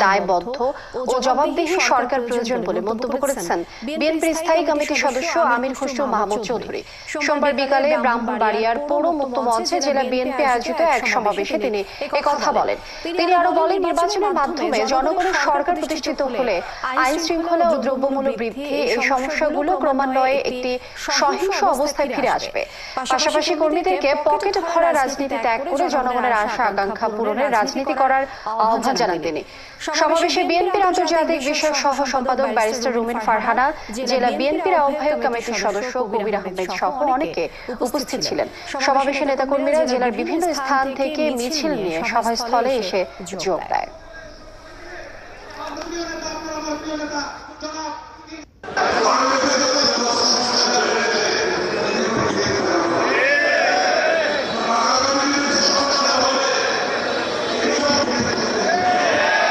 দায়বদ্ধ ও জবাবদিহি সরকার প্রয়োজন বলে মন্তব্য করেছেন বিএনপির স্থায়ী কমিটির সদস্য আমির খসরু মাহমুদ চৌধুরী। সোমবার বিকালে ব্রাহ্মণবাড়িয়ার পৌর মুক্ত মঞ্চে জেলা বিএনপি আয়োজিত এক সমাবেশে তিনি একথা বলেন। তিনি আরো বলেন, নির্বাচনের মাধ্যমে জনগণের সরকার প্রতিষ্ঠিত হলে আইন শৃঙ্খলা ও দ্রব্যমূল্য বৃদ্ধি এই সমস্যাগুলো ক্রমান্বয়ে একটি সহিংস অবস্থায় ফিরে আসবে। পাশাপাশি কর্মীদেরকে পকেট ভরা রাজনীতি ত্যাগ করে জনগণের আশা আকাঙ্ক্ষা পূরণের রাজনীতি করার আহ্বান জানান তিনি। সমাবেশে বিএনপির আন্তর্জাতিক বিষয়ক সহ সম্পাদক ব্যারিস্টার রুমিন ফারহানা, জেলা বিএনপির আহ্বায়ক কমিটির সদস্য কবির আহমেদ সহ অনেকে উপস্থিত ছিলেন। সমাবেশে নেতাকর্মীরা জেলার বিভিন্ন স্থান থেকে মিছিল নিয়ে সভাস্থলে এসে যোগ দেয়।